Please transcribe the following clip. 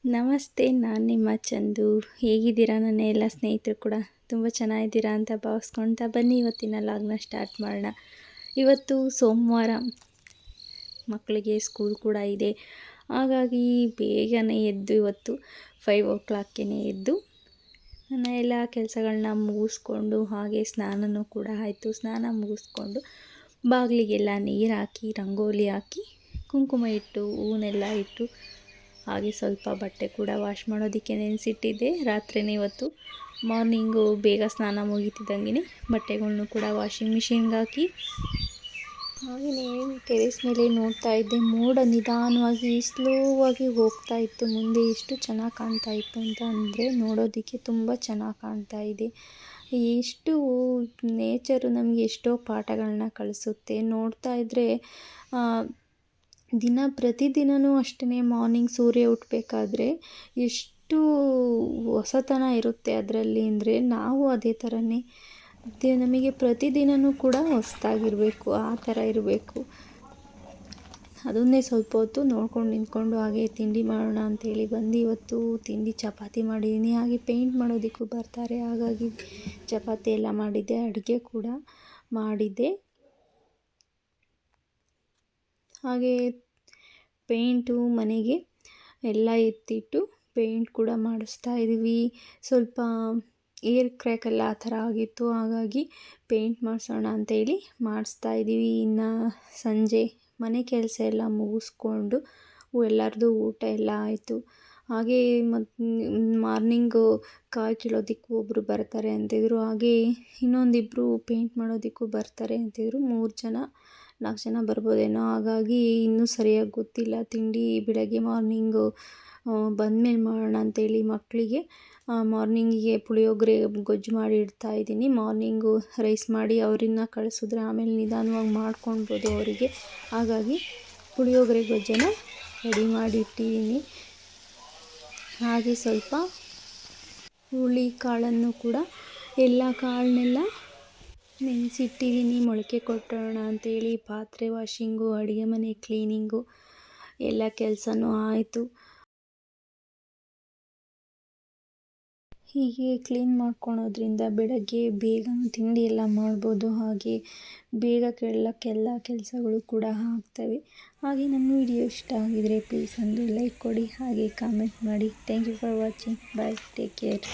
ನಮಸ್ತೆ, ನಾನು ನಿಮ್ಮ ಚಂದು. ಹೇಗಿದ್ದೀರಾ? ನನ್ನ ಎಲ್ಲ ಸ್ನೇಹಿತರು ಕೂಡ ತುಂಬ ಚೆನ್ನಾಗಿದ್ದೀರಾ ಅಂತ ಭಾವಿಸ್ಕೊಳ್ತಾ ಬನ್ನಿ ಇವತ್ತಿನ ಲಾಗ್ನ ಸ್ಟಾರ್ಟ್ ಮಾಡೋಣ. ಇವತ್ತು ಸೋಮವಾರ, ಮಕ್ಕಳಿಗೆ ಸ್ಕೂಲ್ ಕೂಡ ಇದೆ. ಹಾಗಾಗಿ ಬೇಗನೆ ಎದ್ದು ಇವತ್ತು 5 o'clockಗೆ ಎದ್ದು ನನ್ನ ಎಲ್ಲ ಕೆಲಸಗಳನ್ನ ಮುಗಿಸ್ಕೊಂಡು, ಹಾಗೆ ಸ್ನಾನನೂ ಕೂಡ ಆಯಿತು. ಸ್ನಾನ ಮುಗಿಸ್ಕೊಂಡು ಬಾಗಿಲಿಗೆಲ್ಲ ನೀರು ಹಾಕಿ, ರಂಗೋಲಿ ಹಾಕಿ, ಕುಂಕುಮ ಇಟ್ಟು, ಹೂನೆಲ್ಲ ಇಟ್ಟು, ಹಾಗೆ ಸ್ವಲ್ಪ ಬಟ್ಟೆ ಕೂಡ ವಾಶ್ ಮಾಡೋದಕ್ಕೆ ನೆನೆಸಿಟ್ಟಿದ್ದೆ. ರಾತ್ರಿನೇ ಇವತ್ತು ಮಾರ್ನಿಂಗು ಬೇಗ ಸ್ನಾನ ಮುಗೀತಿದ್ದಂಗೆ ಬಟ್ಟೆಗಳ್ನೂ ಕೂಡ ವಾಷಿಂಗ್ ಮಿಷಿನ್ಗೆ ಹಾಕಿ, ಹಾಗೆಯೇ ಟೆರೇಸ್ ಮೇಲೆ ನೋಡ್ತಾ ಇದ್ದೆ. ಮೋಡ ನಿಧಾನವಾಗಿ ಸ್ಲೋವಾಗಿ ಹೋಗ್ತಾ ಇತ್ತು. ಮುಂದೆ ಎಷ್ಟು ಚೆನ್ನಾಗಿ ಕಾಣ್ತಾ ಇತ್ತು ಅಂತ ಅಂದರೆ ನೋಡೋದಕ್ಕೆ ತುಂಬ ಚೆನ್ನಾಗಿ ಕಾಣ್ತಾ ಇದೆ. ಎಷ್ಟು ನೇಚರು ನಮಗೆ ಎಷ್ಟೋ ಪಾಠಗಳನ್ನ ಕಲಿಸುತ್ತೆ. ನೋಡ್ತಾ ಇದ್ದರೆ ಪ್ರತಿದಿನವೂ ಅಷ್ಟೇ, ಮಾರ್ನಿಂಗ್ ಸೂರ್ಯ ಹುಟ್ಟಬೇಕಾದ್ರೆ ಎಷ್ಟು ಹೊಸತನ ಇರುತ್ತೆ ಅದರಲ್ಲಿ. ಅಂದರೆ ನಾವು ಅದೇ ಥರನೇ ನಮಗೆ ಪ್ರತಿದಿನವೂ ಕೂಡ ಹೊಸದಾಗಿರಬೇಕು, ಆ ಥರ ಇರಬೇಕು. ಅದನ್ನೇ ಸ್ವಲ್ಪ ಹೊತ್ತು ನೋಡ್ಕೊಂಡು ನಿಂತ್ಕೊಂಡು ಹಾಗೆ ತಿಂಡಿ ಮಾಡೋಣ ಅಂಥೇಳಿ ಬಂದು ಇವತ್ತು ತಿಂಡಿ ಚಪಾತಿ ಮಾಡಿದ್ದೀನಿ. ಹಾಗೆ ಪೇಂಟ್ ಮಾಡೋದಕ್ಕೂ ಬರ್ತಾರೆ, ಹಾಗಾಗಿ ಚಪಾತಿ ಎಲ್ಲ ಮಾಡಿದ್ದೆ, ಅಡುಗೆ ಕೂಡ ಮಾಡಿದ್ದೆ. ಹಾಗೆ ಪೇಂಟು ಮನೆಗೆ ಎಲ್ಲ ಎತ್ತಿಟ್ಟು ಪೇಂಟ್ ಕೂಡ ಮಾಡಿಸ್ತಾ ಇದ್ದೀವಿ. ಸ್ವಲ್ಪ ಏರ್ ಕ್ರ್ಯಾಕೆಲ್ಲ ಆ ಥರ ಆಗಿತ್ತು, ಹಾಗಾಗಿ ಪೇಂಟ್ ಮಾಡಿಸೋಣ ಅಂತೇಳಿ ಮಾಡಿಸ್ತಾ ಇದ್ದೀವಿ. ಇನ್ನು ಸಂಜೆ ಮನೆ ಕೆಲಸ ಎಲ್ಲ ಮುಗಿಸ್ಕೊಂಡು ಎಲ್ಲರದ್ದು ಊಟ ಎಲ್ಲ ಆಯಿತು. ಹಾಗೆ ಮಾರ್ನಿಂಗು ಕಾಯಿ ಕೀಳೋದಕ್ಕೂ ಒಬ್ಬರು ಬರ್ತಾರೆ ಅಂತಿದ್ರು. ಹಾಗೆ ಇನ್ನೊಂದಿಬ್ಬರು ಪೇಂಟ್ ಮಾಡೋದಕ್ಕೂ ಬರ್ತಾರೆ ಅಂತಿದ್ರು. 4 ಜನ ಬರ್ಬೋದೇನೋ. ಹಾಗಾಗಿ ಇನ್ನೂ ಸರಿಯಾಗಿ ಗೊತ್ತಿಲ್ಲ. ತಿಂಡಿ ಬೆಳಗ್ಗೆ ಮಾರ್ನಿಂಗು ಬಂದಮೇಲೆ ಮಾಡೋಣ ಅಂಥೇಳಿ ಮಕ್ಕಳಿಗೆ ಮಾರ್ನಿಂಗಿಗೆ ಪುಳಿಯೋಗರೆ ಗೊಜ್ಜು ಮಾಡಿ ಇಡ್ತಾ ಇದ್ದೀನಿ. ಮಾರ್ನಿಂಗು ರೈಸ್ ಮಾಡಿ ಅವರನ್ನ ಕಳಿಸಿದ್ರೆ ಆಮೇಲೆ ನಿಧಾನವಾಗಿ ಮಾಡ್ಕೊಳ್ಬೋದು ಅವರಿಗೆ. ಹಾಗಾಗಿ ಪುಳಿಯೋಗರೆ ಗೊಜ್ಜನ್ನು ರೆಡಿ ಮಾಡಿ ಇಟ್ಟಿದ್ದೀನಿ. ಹಾಗೆ ಸ್ವಲ್ಪ ಹುರುಳಿ ಕಾಳನ್ನು ಕೂಡ ಎಲ್ಲ ಕಾಳನ್ನೆಲ್ಲ ನೆನೆಸಿಟ್ಟಿದ್ದೀನಿ, ಮೊಳಕೆ ಕೊಟ್ಟೋಣ ಅಂಥೇಳಿ. ಪಾತ್ರೆ ವಾಷಿಂಗು, ಅಡುಗೆ ಮನೆ ಕ್ಲೀನಿಂಗು ಎಲ್ಲ ಕೆಲಸನೂ ಆಯಿತು. ಹೀಗೆ ಕ್ಲೀನ್ ಮಾಡ್ಕೊಳೋದ್ರಿಂದ ಬೆಳಗ್ಗೆ ಬೇಗ ತಿಂಡಿ ಎಲ್ಲ ಮಾಡ್ಬೋದು. ಹಾಗೆ ಬೇಗ ಎಲ್ಲ ಕೆಲಸಗಳು ಕೂಡ ಆಗ್ತವೆ. ಹಾಗೆ ನನ್ನ ವಿಡಿಯೋ ಇಷ್ಟ ಆಗಿದರೆ ಪ್ಲೀಸ್ ಒಂದು ಲೈಕ್ ಕೊಡಿ, ಹಾಗೆ ಕಾಮೆಂಟ್ ಮಾಡಿ. Thank you for watching. Bye, take care.